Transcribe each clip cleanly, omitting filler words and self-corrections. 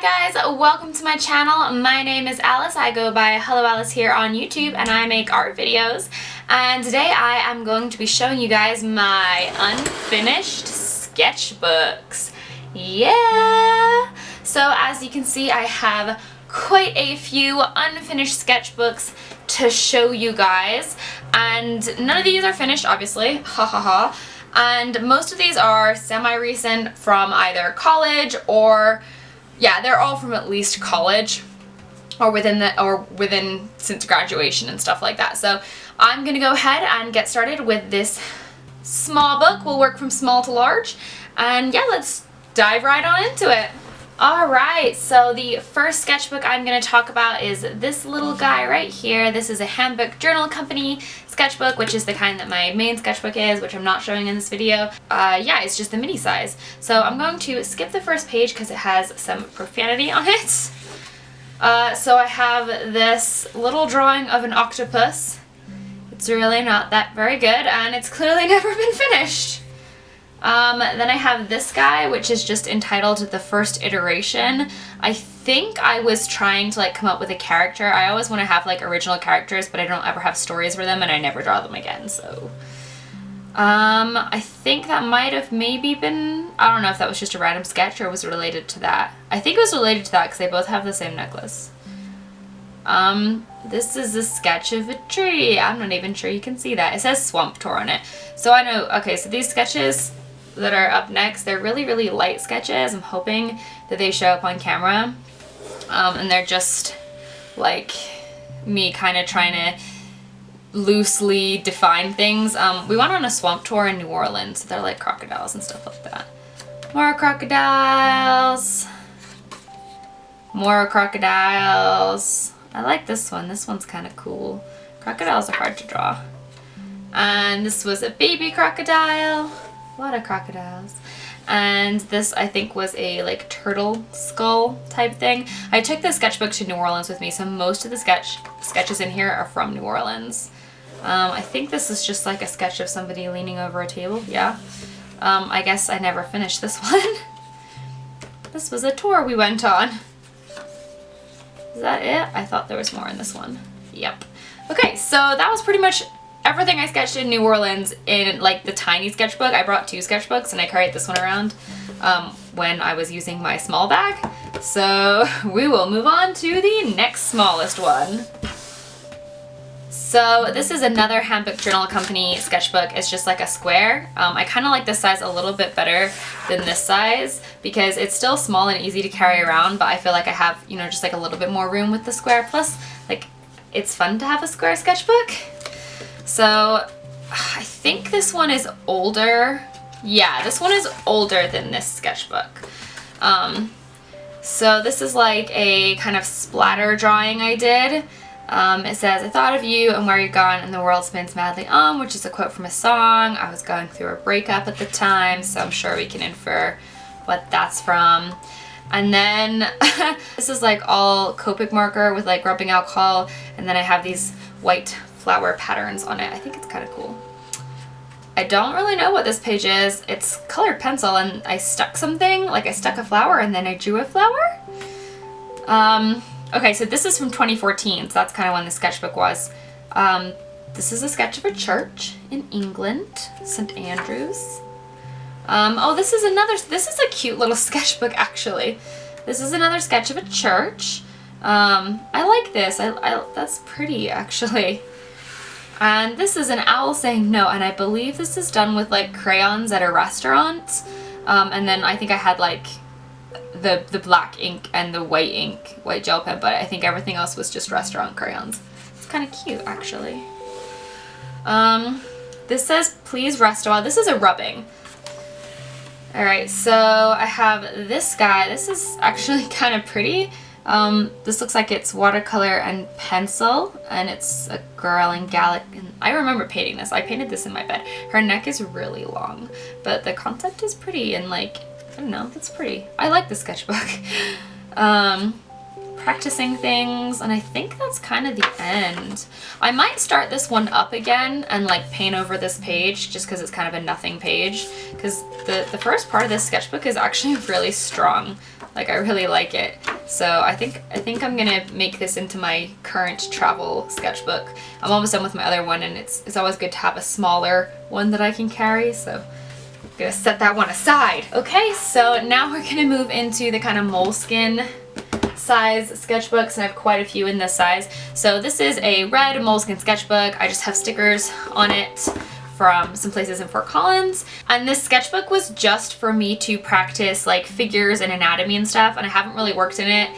Hi guys, welcome to my channel. My name is Alice. I go by Hello Alice here on YouTube and I make art videos. And today I am going to be showing you guys my unfinished sketchbooks. Yeah! So as you can see, I have quite a few unfinished sketchbooks to show you guys. And none of these are finished, obviously. Ha ha ha. And most of these are semi-recent from either college or, yeah, they're all from at least college or within since graduation and stuff like that. So I'm gonna go ahead and get started with this small book. We'll work from small to large, and yeah, let's dive right on into it. Alright, so the first sketchbook I'm going to talk about is this little guy right here. This is a Handbook Journal Company sketchbook, which is the kind that my main sketchbook is, which I'm not showing in this video. Yeah, it's just the mini size. So I'm going to skip the first page because it has some profanity on it. So I have this little drawing of an octopus. It's really not that very good, and it's clearly never been finished. Then I have this guy, which is just entitled The First Iteration. I think I was trying to come up with a character. I always want to have original characters, but I don't ever have stories for them and I never draw them again, so. I think that might have maybe been, I don't know if that was just a random sketch or was related to that. I think it was related to that because they both have the same necklace. This is a sketch of a tree. I'm not even sure you can see that. It says Swamp Tour on it. So I know, okay, so these sketches that are up next, they're really light sketches. I'm hoping that they show up on camera. And they're just like me kind of trying to loosely define things. We went on a swamp tour in New Orleans, so they're like crocodiles and stuff like that. More crocodiles. More crocodiles. I like this one. This one's kind of cool. Crocodiles are hard to draw. And this was a baby crocodile. A lot of crocodiles. And this, I think, was a turtle skull type thing. I took the sketchbook to New Orleans with me, so most of the sketches in here are from New Orleans. I think this is just a sketch of somebody leaning over a table. Yeah. I guess I never finished this one. This was a tour we went on. Is that it? I thought there was more in this one. Yep. Okay, so that was pretty much everything I sketched in New Orleans in the tiny sketchbook. I brought two sketchbooks and I carried this one around when I was using my small bag. So we will move on to the next smallest one. So this is another Handbook Journal Company sketchbook. It's just a square. I kind of like this size a little bit better than this size because it's still small and easy to carry around, but I feel like I have, just a little bit more room with the square. Plus, it's fun to have a square sketchbook. So I think this one is older. Yeah, this one is older than this sketchbook. So this is a kind of splatter drawing I did. It says, "I thought of you and where you're gone and the world spins madly on," which is a quote from a song. I was going through a breakup at the time, so I'm sure we can infer what that's from. And then this is all Copic marker with rubbing alcohol, and then I have these white flower patterns on it. I think it's kind of cool. I don't really know what this page is. It's colored pencil and I stuck something, I stuck a flower and then I drew a flower. Okay, so this is from 2014, so that's kind of when the sketchbook was. This is a sketch of a church in England, St. Andrews. Oh, this is a cute little sketchbook actually. This is another sketch of a church. I like this. That's pretty actually. And this is an owl saying no, and I believe this is done with crayons at a restaurant. And then I think I had the black ink and the white gel pen, but I think everything else was just restaurant crayons. It's kind of cute actually. This says, "Please rest a while." This is a rubbing. Alright, so I have this guy. This is actually kind of pretty. This looks like it's watercolor and pencil, and it's a girl in Gallic. And I remember painting this. I painted this in my bed. Her neck is really long, but the concept is pretty, and I don't know, that's pretty. I like the sketchbook. Practicing things, and I think that's kind of the end. I might start this one up again and paint over this page just because it's kind of a nothing page, because the first part of this sketchbook is actually really strong. Like, I really like it. So I think I'm gonna make this into my current travel sketchbook. I'm almost done with my other one, and it's always good to have a smaller one that I can carry, so I'm gonna set that one aside. Okay, so now we're gonna move into the kind of Moleskine size sketchbooks, and I have quite a few in this size. So this is a red Moleskine sketchbook. I just have stickers on it from some places in Fort Collins, and this sketchbook was just for me to practice like figures and anatomy and stuff, and I haven't really worked in it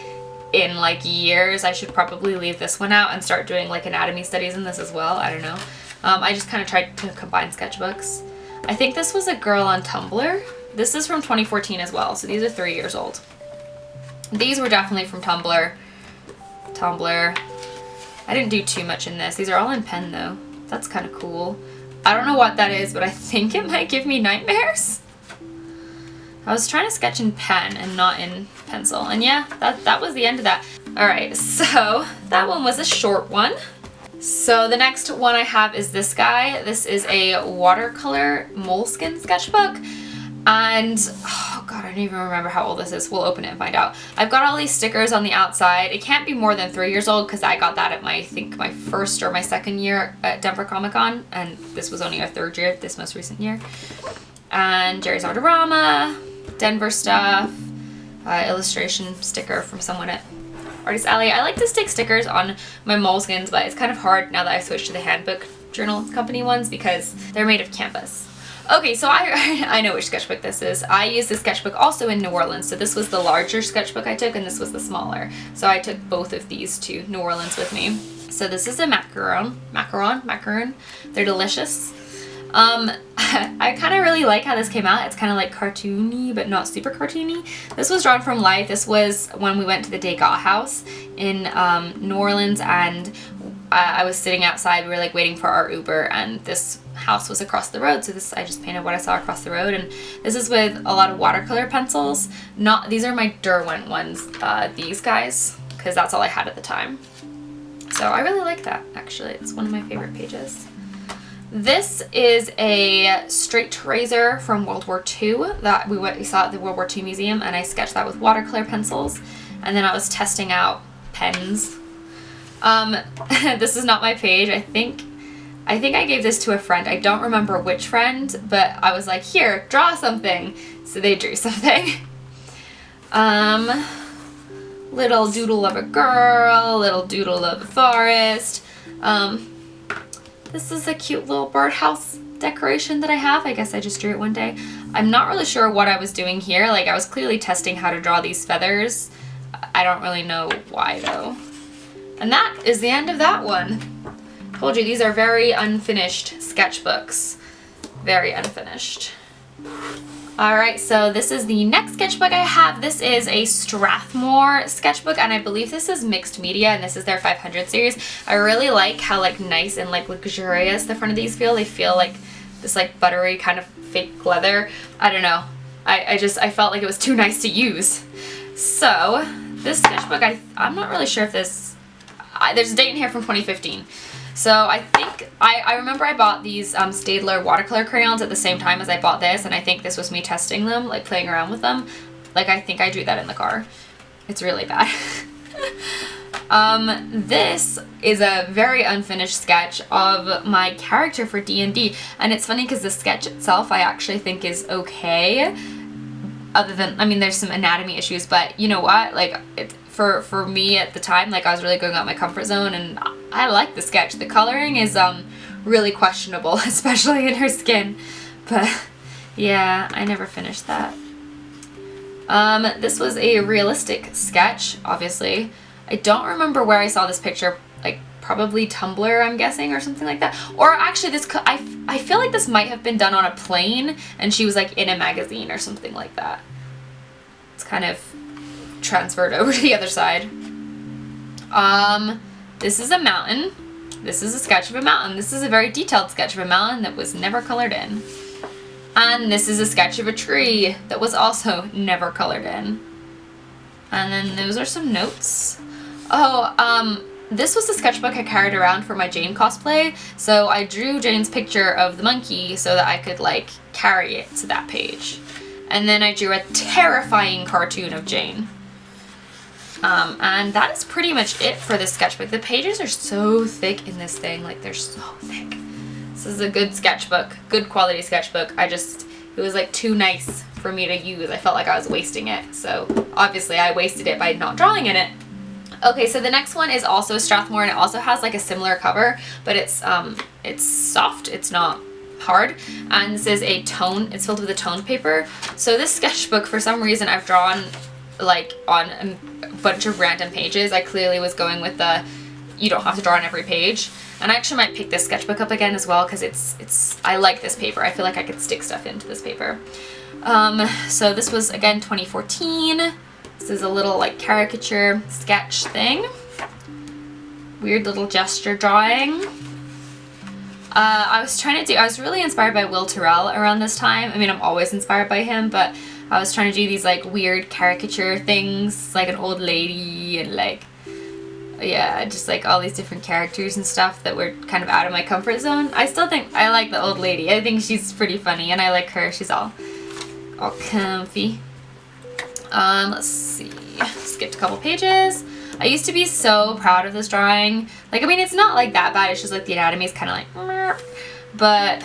in like years. I should probably leave this one out and start doing like anatomy studies in this as well. I don't know. I just kind of tried to combine sketchbooks. I think this was a girl on Tumblr. This is from 2014 as well, so these are 3 years old. These were definitely from Tumblr. I didn't do too much in this. These are all in pen though. That's kind of cool. I don't know what that is, but I think it might give me nightmares. I was trying to sketch in pen and not in pencil. And yeah, that was the end of that. Alright, so that one was a short one. So the next one I have is this guy. This is a watercolor Moleskine sketchbook. And, oh god, I don't even remember how old this is. We'll open it and find out. I've got all these stickers on the outside. It can't be more than 3 years old because I got that at I think my first or my second year at Denver Comic Con. And this was only our 3rd year, this most recent year. And Jerry's Artorama, Denver stuff, illustration sticker from someone at Artist Alley. I like to stick stickers on my Moleskines, but it's kind of hard now that I switched to the Handbook journal company ones because they're made of canvas. Okay, so I know which sketchbook this is. I used this sketchbook also in New Orleans, so this was the larger sketchbook I took and this was the smaller. So I took both of these to New Orleans with me. So this is a macaron. They're delicious. I kind of really like how this came out. It's kind of like cartoony, but not super cartoony. This was drawn from life. This was when we went to the Degas house in New Orleans, and I was sitting outside. We were like waiting for our Uber, and this house was across the road. So I just painted what I saw across the road, and this is with a lot of watercolor pencils. These are my Derwent ones, these guys, because that's all I had at the time. So I really like that, actually. It's one of my favorite pages. This is a straight razor from World War II that we saw at the World War II Museum, and I sketched that with watercolor pencils, and then I was testing out pens. This is not my page. I think I gave this to a friend. I don't remember which friend, but I was like, here, draw something. So they drew something. Little doodle of a girl, little doodle of a forest. This is a cute little birdhouse decoration that I have. I guess I just drew it one day. I'm not really sure what I was doing here. Like, I was clearly testing how to draw these feathers. I don't really know why though. And that is the end of that one. Told you, these are very unfinished sketchbooks. Very unfinished. Alright, so this is the next sketchbook I have. This is a Strathmore sketchbook, and I believe this is mixed media, and this is their 500 series. I really like how like nice and like luxurious the front of these feel. They feel like this like buttery kind of fake leather. I don't know. I felt like it was too nice to use. So this sketchbook, I'm not really sure if this, there's a date in here from 2015. So I think, I remember I bought these Staedtler watercolor crayons at the same time as I bought this, and I think this was me testing them, like playing around with them. Like, I think I drew that in the car. It's really bad. This is a very unfinished sketch of my character for D&D, and it's funny because the sketch itself I actually think is okay. Other than, I mean, there's some anatomy issues, but you know what? Like, for me at the time, like, I was really going out my comfort zone, and I like the sketch. The coloring is really questionable, especially in her skin, but yeah, I never finished that. This was a realistic sketch, obviously. I don't remember where I saw this picture, like probably Tumblr, I'm guessing, or something like that. Or actually, I feel like this might have been done on a plane, and she was like in a magazine or something like that. It's kind of transferred over to the other side. This is a mountain. This is a sketch of a mountain. This is a very detailed sketch of a mountain that was never colored in. And this is a sketch of a tree that was also never colored in. And then those are some notes. Oh, this was the sketchbook I carried around for my Jane cosplay. So I drew Jane's picture of the monkey so that I could like carry it to that page. And then I drew a terrifying cartoon of Jane. And that is pretty much it for this sketchbook. The pages are so thick in this thing, like they're so thick. This is a good sketchbook, good quality sketchbook. It was like too nice for me to use. I felt like I was wasting it. So obviously I wasted it by not drawing in it. Okay, so the next one is also Strathmore, and it also has like a similar cover, but it's soft, it's not hard, and this is a tone, it's filled with a toned paper. So this sketchbook, for some reason, I've drawn like on a bunch of random pages. I clearly was going with the, you don't have to draw on every page. And I actually might pick this sketchbook up again as well, because I like this paper. I feel like I could stick stuff into this paper. So this was, again, 2014. This is a little like caricature sketch thing. Weird little gesture drawing. I was really inspired by Will Turrell around this time. I mean, I'm always inspired by him, but I was trying to do these like weird caricature things, like an old lady and like, yeah, just like all these different characters and stuff that were kind of out of my comfort zone. I still think I like the old lady. I think she's pretty funny, and I like her. She's all comfy. Let's see. Skipped a couple pages. I used to be so proud of this drawing. Like, I mean, it's not like that bad. It's just like the anatomy is kind of like, merp. But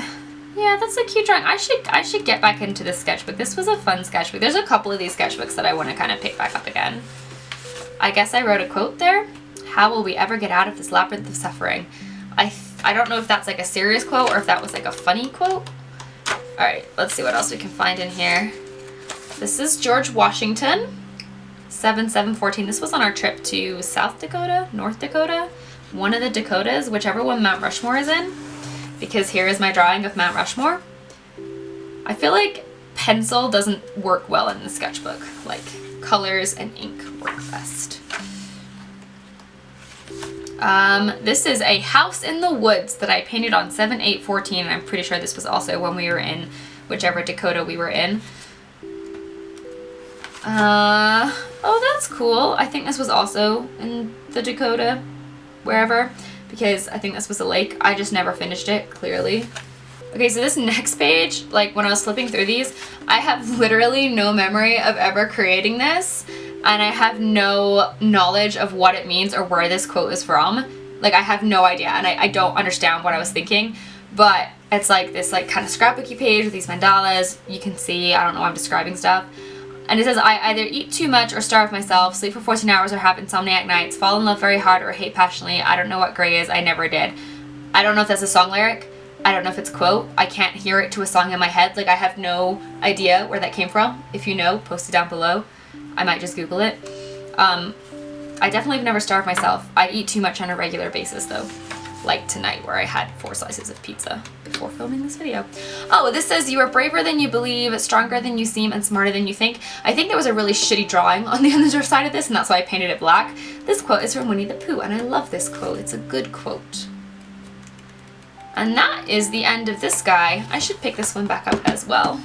yeah, that's a cute drawing. I should get back into this sketchbook. This was a fun sketchbook. There's a couple of these sketchbooks that I want to kind of pick back up again. I guess I wrote a quote there. How will we ever get out of this labyrinth of suffering? I don't know if that's like a serious quote or if that was like a funny quote. All right, let's see what else we can find in here. This is George Washington, 7/7/14. This was on our trip to South Dakota, North Dakota, one of the Dakotas, whichever one Mount Rushmore is in, because here is my drawing of Mount Rushmore. I feel like pencil doesn't work well in the sketchbook. Like, colors and ink work best. This is a house in the woods that I painted on 7/8/14, and I'm pretty sure this was also when we were in whichever Dakota we were in. Oh, that's cool. I think this was also in the Dakota, wherever, because I think this was a lake. I just never finished it, clearly. Okay, so this next page, like when I was flipping through these, I have literally no memory of ever creating this, and I have no knowledge of what it means or where this quote is from. Like, I have no idea, and I don't understand what I was thinking, but it's like this like kind of scrapbooky page with these mandalas. You can see, I don't know, I'm describing stuff. And it says, I either eat too much or starve myself, sleep for 14 hours or have insomniac nights, fall in love very hard or hate passionately. I don't know what gray is. I never did. I don't know if that's a song lyric. I don't know if it's a quote. I can't hear it to a song in my head. Like, I have no idea where that came from. If you know, post it down below. I might just Google it. I definitely have never starved myself. I eat too much on a regular basis, though. Like tonight, where I had 4 slices of pizza before filming this video. Oh, this says, you are braver than you believe, stronger than you seem, and smarter than you think. I think there was a really shitty drawing on the other side of this, and that's why I painted it black. This quote is from Winnie the Pooh, and I love this quote. It's a good quote. And that is the end of this guy. I should pick this one back up as well.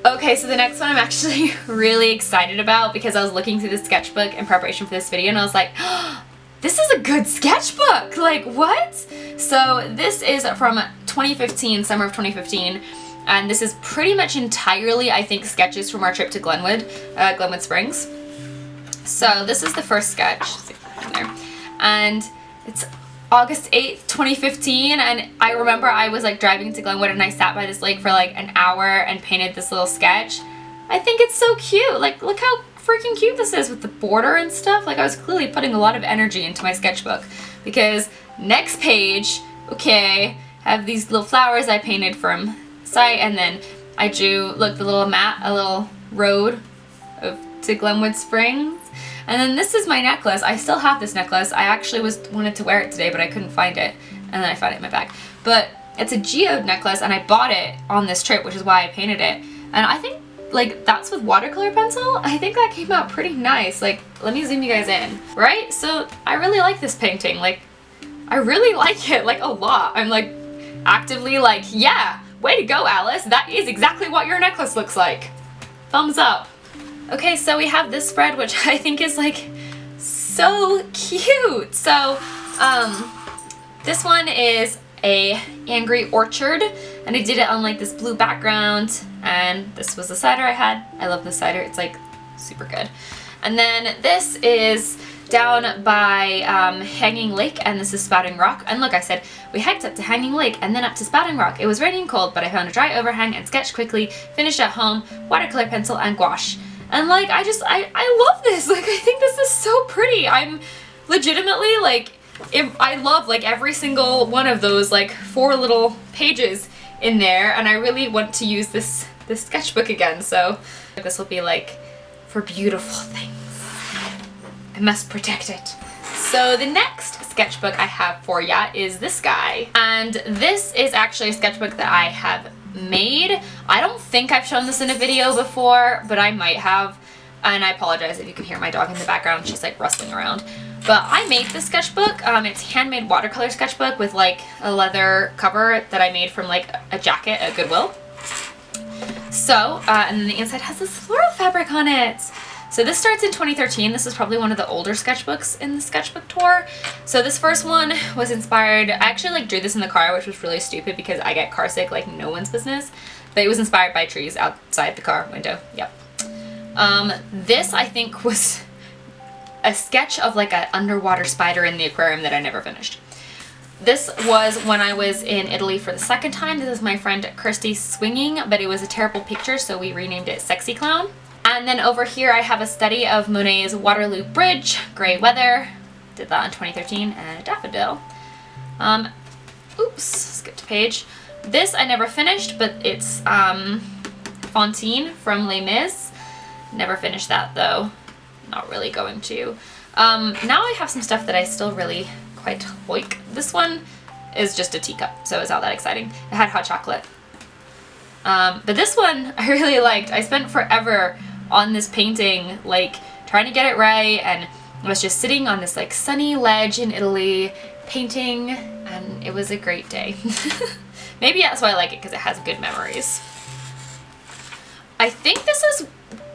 Okay, so the next one I'm actually really excited about, because I was looking through the sketchbook in preparation for this video, and I was like, oh, this is a good sketchbook! Like, what? So this is from 2015, summer of 2015, and this is pretty much entirely, I think, sketches from our trip to Glenwood, Glenwood Springs. So this is the first sketch, let's see if I can there, and it's August 8th, 2015, and I remember I was like driving to Glenwood and I sat by this lake for like an hour and painted this little sketch. I think it's so cute. Like, look how freaking cute this is with the border and stuff. Like, I was clearly putting a lot of energy into my sketchbook, because next page, okay, have these little flowers I painted from sight, and then I drew, look, the little map, a little road to Glenwood Springs. And then this is my necklace. I still have this necklace. I actually wanted to wear it today, but I couldn't find it, and then I found it in my bag. But it's a geode necklace, and I bought it on this trip, which is why I painted it. And I think, like, that's with watercolor pencil. I think that came out pretty nice. Like, let me zoom you guys in, right? So I really like this painting. Like, I really like it, like, a lot. I'm like actively like, yeah, way to go, Alice. That is exactly what your necklace looks like. Thumbs up. Okay, so we have this spread, which I think is like so cute. So this one is a angry orchard, and I did it on like this blue background, and this was the cider I had. I love this cider, it's like super good. And then this is down by Hanging Lake, and this is Spouting Rock. And look, I said we hiked up to Hanging Lake and then up to Spouting Rock. It was raining and cold, but I found a dry overhang and sketched quickly, finished at home, watercolor pencil and gouache. And like, I love this. Like, I think this is so pretty. I'm legitimately like, I love like every single one of those like 4 little pages in there, and I really want to use this sketchbook again. So this will be like for beautiful things. I must protect it. So the next sketchbook I have for ya is this guy. And this is actually a sketchbook that I have made. I don't think I've shown this in a video before, but I might have. And I apologize if you can hear my dog in the background. She's like rustling around. But I made this sketchbook. It's handmade watercolor sketchbook with like a leather cover that I made from like a jacket at Goodwill. So, and then the inside has this floral fabric on it. So this starts in 2013. This is probably one of the older sketchbooks in the sketchbook tour. So this first one was inspired, I actually like drew this in the car, which was really stupid because I get car sick like no one's business. But it was inspired by trees outside the car window. Yep. This I think was a sketch of like an underwater spider in the aquarium that I never finished. This was when I was in Italy for the second time. This is my friend Kirsty swinging, but it was a terrible picture, so we renamed it Sexy Clown. And then over here I have a study of Monet's Waterloo Bridge, Grey Weather, did that in 2013, and a daffodil. Oops, skipped a page. This I never finished, but it's Fantine from Les Mis. Never finished that though, not really going to. Now I have some stuff that I still really quite like. This one is just a teacup, so it's not that exciting. It had hot chocolate. But this one I really liked. I spent forever on this painting, like trying to get it right, and I was just sitting on this like sunny ledge in Italy painting, and it was a great day. Maybe that's why I like it, because it has good memories. I think this is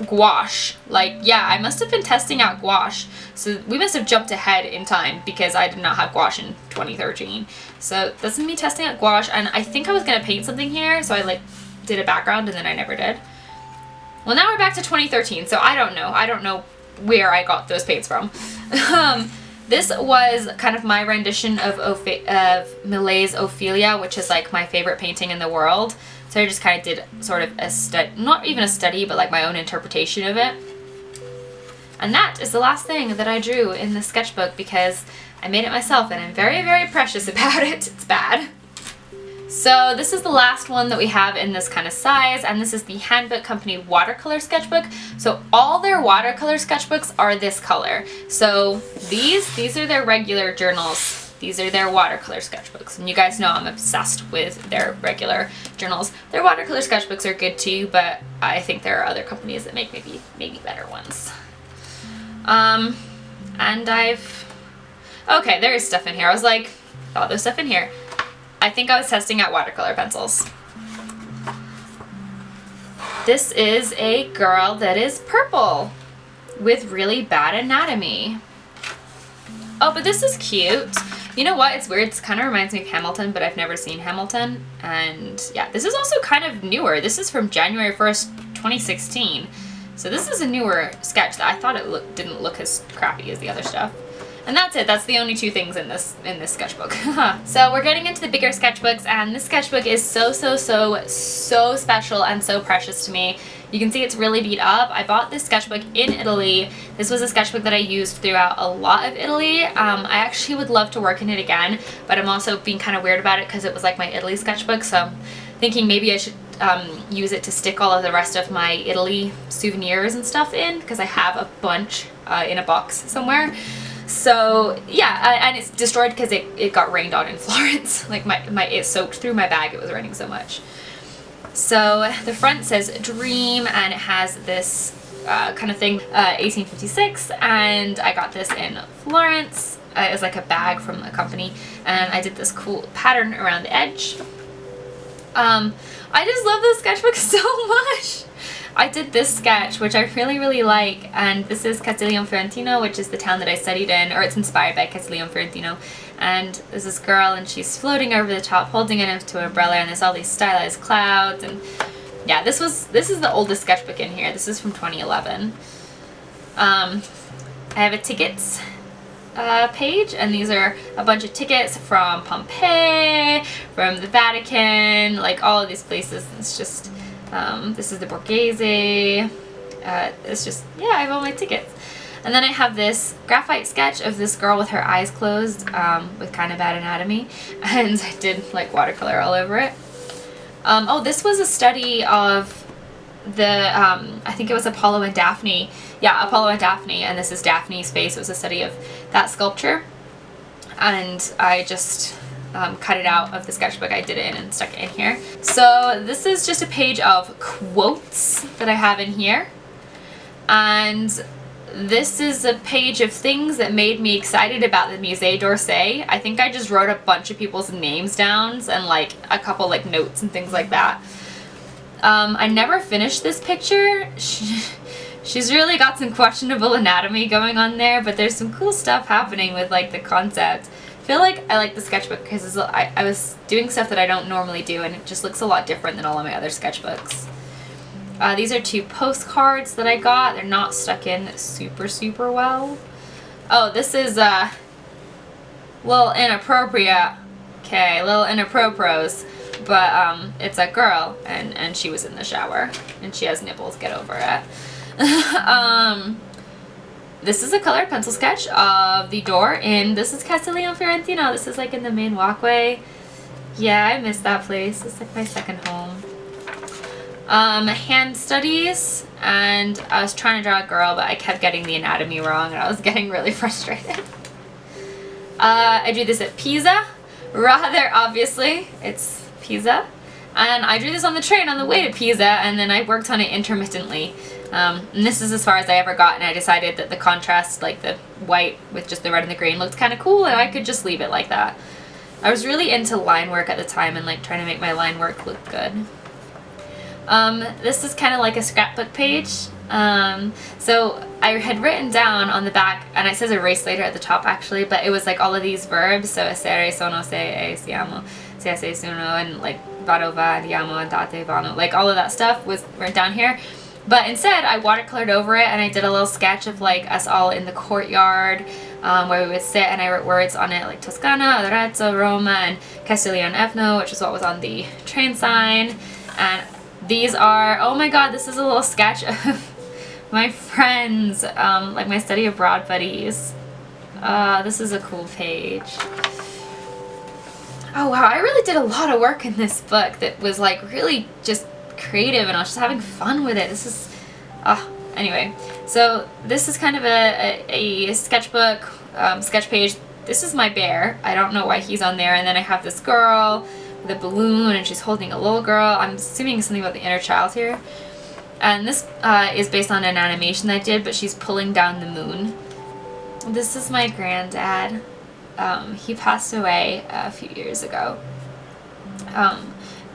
gouache. Like, yeah, I must have been testing out gouache, so we must have jumped ahead in time because I did not have gouache in 2013. So this is me testing out gouache, and I think I was gonna paint something here, so I like did a background and then I never did. Well, now we're back to 2013, so I don't know where I got those paints from. This was kind of my rendition of Millet's Ophelia, which is like my favorite painting in the world. So I just kind of did sort of a not even a study, but like my own interpretation of it. And that is the last thing that I drew in the sketchbook because I made it myself and I'm very, very precious about it. It's bad. So this is the last one that we have in this kind of size, and this is the Handbook Company watercolor sketchbook. So all their watercolor sketchbooks are this color. So these are their regular journals. These are their watercolor sketchbooks. And you guys know I'm obsessed with their regular journals. Their watercolor sketchbooks are good too, but I think there are other companies that make maybe better ones. And okay, there is stuff in here. I was like, oh, there's stuff in here. I think I was testing out watercolor pencils. This is a girl that is purple with really bad anatomy. Oh, but this is cute. You know what? It's weird. It kind of reminds me of Hamilton, but I've never seen Hamilton. And yeah, this is also kind of newer. This is from January 1st, 2016. So this is a newer sketch that I thought it didn't look as crappy as the other stuff. And that's it. That's the only 2 things in this sketchbook. So we're getting into the bigger sketchbooks, and this sketchbook is so special and so precious to me. You can see it's really beat up. I bought this sketchbook in Italy. This was a sketchbook that I used throughout a lot of Italy. I actually would love to work in it again, but I'm also being kind of weird about it because it was like my Italy sketchbook, so I'm thinking maybe I should use it to stick all of the rest of my Italy souvenirs and stuff in, because I have a bunch in a box somewhere. So yeah, and it's destroyed because it got rained on in Florence. Like it soaked through my bag, it was raining so much. So the front says Dream, and it has this kind of thing, 1856, and I got this in Florence. It was like a bag from a company, and I did this cool pattern around the edge. I just love this sketchbook so much. I did this sketch, which I really like, and this is Castiglione Fiorentino, which is the town that I studied in, or it's inspired by Castiglione Fiorentino, and there's this girl and she's floating over the top holding it into an umbrella, and there's all these stylized clouds. And yeah, this is the oldest sketchbook in here. This is from 2011. I have a tickets page, and these are a bunch of tickets from Pompeii, from the Vatican, like all of these places. It's just this is the Borghese. It's just, yeah, I have all my tickets. And then I have this graphite sketch of this girl with her eyes closed, with kind of bad anatomy, and I did like watercolor all over it. Oh, this was a study of the, I think it was Apollo and Daphne. Yeah, Apollo and Daphne, and this is Daphne's face. It was a study of that sculpture, and I just cut it out of the sketchbook I did it in and stuck it in here. So this is just a page of quotes that I have in here, and this is a page of things that made me excited about the Musée d'Orsay. I think I just wrote a bunch of people's names down and like a couple like notes and things like that. I never finished this picture. She's really got some questionable anatomy going on there, but there's some cool stuff happening with like the concept. I feel like I like the sketchbook because I was doing stuff that I don't normally do, and it just looks a lot different than all of my other sketchbooks. These are 2 postcards that I got. They're not stuck in super well. Oh, this is a little inappropriate. Okay, little inappropriate, but it's a girl, and she was in the shower, and she has nipples. Get over it. This is a colored pencil sketch of the door in, this is Castiglione Fiorentino. This is like in the main walkway. Yeah, I miss that place. It's like my second home. Hand studies, and I was trying to draw a girl, but I kept getting the anatomy wrong, and I was getting really frustrated. I drew this at Pisa, rather obviously. It's Pisa. And I drew this on the train on the way to Pisa, and then I worked on it intermittently. And this is as far as I ever got, and I decided that the contrast, like the white with just the red and the green, looked kind of cool, and I could just leave it like that. I was really into line work at the time and like trying to make my line work look good. This is kind of like a scrapbook page. So I had written down on the back, and it says erase later at the top actually, but it was like all of these verbs, so essere, sono, se, siamo, se, sono, and like vado, va, andiamo, andate, vanno, like all of that stuff was written down here. But instead I watercolored over it, and I did a little sketch of like us all in the courtyard, where we would sit, and I wrote words on it like Toscana, Arezzo, Roma, and Castiglione Evno, which is what was on the train sign. And these are, oh my god, this is a little sketch of my friends, like my study abroad buddies. This is a cool page. Oh wow, I really did a lot of work in this book that was like really just creative, and I was just having fun with it. This is, anyway. So this is kind of a sketchbook, sketch page. This is my bear. I don't know why he's on there. And then I have this girl with a balloon, and she's holding a little girl. I'm assuming something about the inner child here. And this is based on an animation I did, but she's pulling down the moon. This is my granddad. He passed away a few years ago.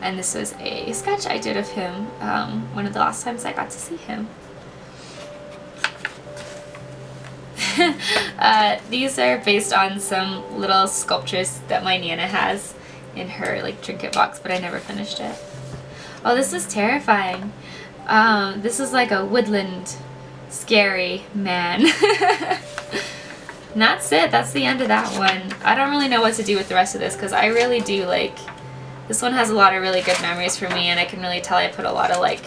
And this was a sketch I did of him, one of the last times I got to see him. These are based on some little sculptures that my Nana has in her like trinket box, but I never finished it. Oh, this is terrifying. This is like a woodland scary man. And that's it. That's the end of that one. I don't really know what to do with the rest of this, because I really do like, this one has a lot of really good memories for me, and I can really tell I put a lot of like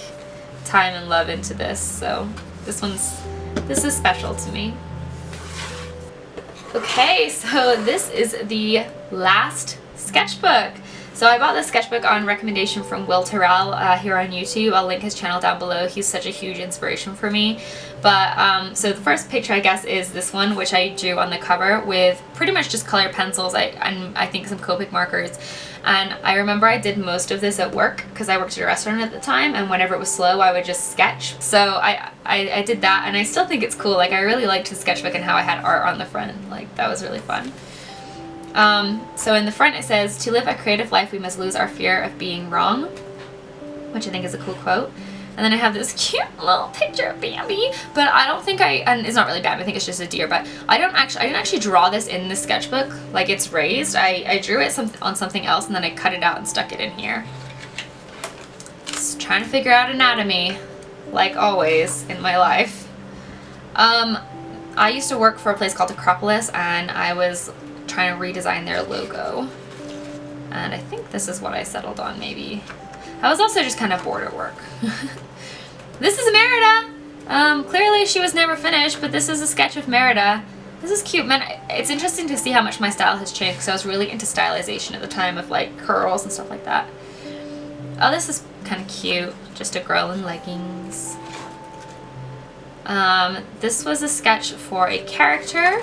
time and love into this, so this is special to me. Okay, so this is the last sketchbook. So I bought this sketchbook on recommendation from Will Terrell here on YouTube. I'll link his channel down below. He's such a huge inspiration for me. But so the first picture, I guess, is this one, which I drew on the cover with pretty much just colored pencils and I think some Copic markers. And I remember I did most of this at work because I worked at a restaurant at the time, and whenever it was slow I would just sketch. So I did that, and I still think it's cool. Like, I really liked his sketchbook and how I had art on the front. Like, that was really fun. So in the front it says, "To live a creative life we must lose our fear of being wrong," which I think is a cool quote. And then I have this cute little picture of Bambi, but I don't think and it's not really Bambi, I think it's just a deer, but I didn't actually draw this in the sketchbook, like it's raised. I drew it on something else and then I cut it out and stuck it in here. Just trying to figure out anatomy, like always in my life. I used to work for a place called Acropolis and I was trying to redesign their logo. And I think this is what I settled on, maybe. I was also just kind of bored at work. This is Merida! Clearly she was never finished, but this is a sketch of Merida. This is cute, man. It's interesting to see how much my style has changed because I was really into stylization at the time of like curls and stuff like that. Oh, this is kind of cute. Just a girl in leggings. This was a sketch for a character.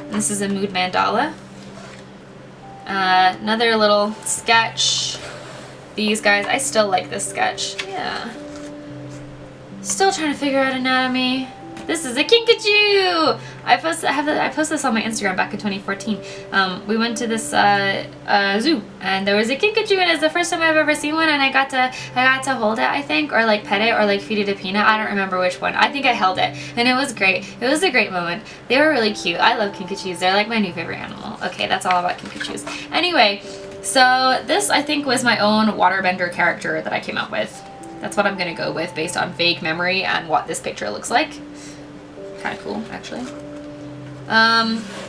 This is a mood mandala. Another little sketch. These guys, I still like this sketch. Yeah. Still trying to figure out anatomy. This is a Kinkajou! I posted this on my Instagram back in 2014. We went to this zoo and there was a Kinkajou and it's the first time I've ever seen one and I got to hold it, I think, or like pet it or like feed it a peanut. I don't remember which one. I think I held it and it was great. It was a great moment. They were really cute. I love Kinkajous. They're like my new favorite animal. Okay, that's all about Kinkajous. Anyway, so this I think was my own waterbender character that I came up with. That's what I'm gonna go with based on vague memory and what this picture looks like. Kind of cool, actually.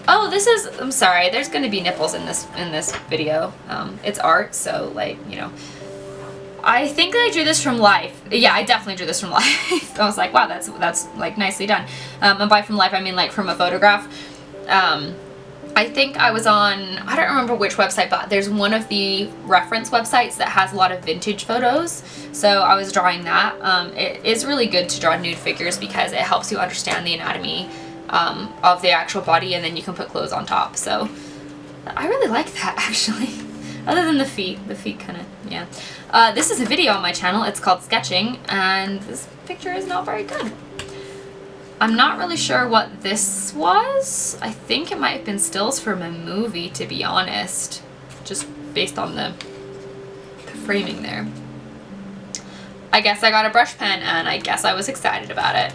Oh, this is, I'm sorry, there's gonna be nipples in this video. It's art, so like, you know. I think I drew this from life. Yeah, I definitely drew this from life. I was like, wow, that's like nicely done. And by from life, I mean like from a photograph. I think I was on, I don't remember which website, but there's one of the reference websites that has a lot of vintage photos. So I was drawing that. It is really good to draw nude figures because it helps you understand the anatomy of the actual body and then you can put clothes on top. So I really like that actually. Other than the feet kind of, yeah. This is a video on my channel. It's called Sketching and this picture is not very good. I'm not really sure what this was. I think it might have been stills from a movie, to be honest. Just based on the framing there. I guess I got a brush pen and I guess I was excited about it.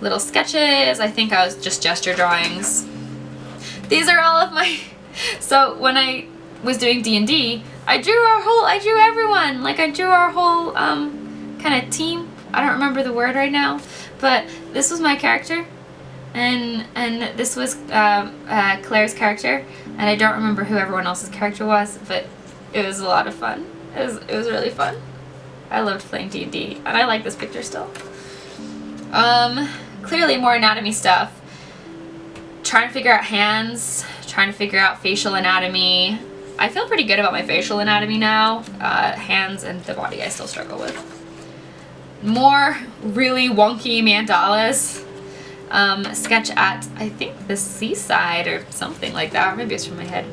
Little sketches. I think I was just gesture drawings. These are all of my... So when I was doing D&D, I drew everyone. Like I drew our whole kind of team. I don't remember the word right now. But this was my character, and this was Claire's character, and I don't remember who everyone else's character was, but it was a lot of fun. It was really fun. I loved playing D&D, and I like this picture still. Clearly more anatomy stuff. Trying to figure out hands, trying to figure out facial anatomy. I feel pretty good about my facial anatomy now. Hands and the body I still struggle with. More really wonky mandalas. Sketch at, I think, the seaside or something like that. Maybe it's from my head.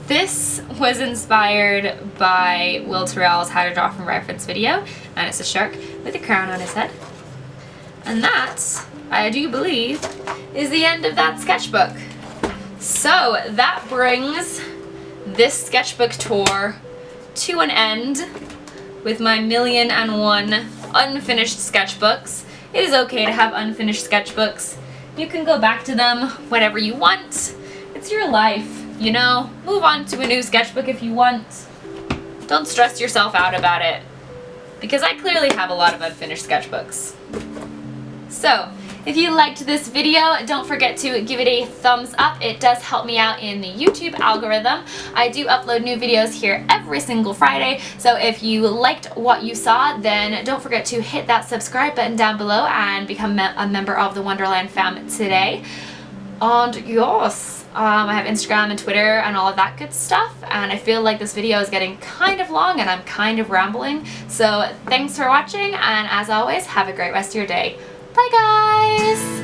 This was inspired by Will Terrell's How to Draw from Reference video. And it's a shark with a crown on his head. And that, I do believe, is the end of that sketchbook. So that brings this sketchbook tour to an end. With my 1,000,001 unfinished sketchbooks. It is okay to have unfinished sketchbooks. You can go back to them whenever you want. It's your life, you know? Move on to a new sketchbook if you want. Don't stress yourself out about it. Because I clearly have a lot of unfinished sketchbooks. So, if you liked this video, don't forget to give it a thumbs up. It does help me out in the YouTube algorithm. I do upload new videos here every single Friday, so if you liked what you saw, then don't forget to hit that subscribe button down below and become a member of the Wonderland fam today. And yes, I have Instagram and Twitter and all of that good stuff, and I feel like this video is getting kind of long and I'm kind of rambling. So thanks for watching, and as always, have a great rest of your day. Bye guys!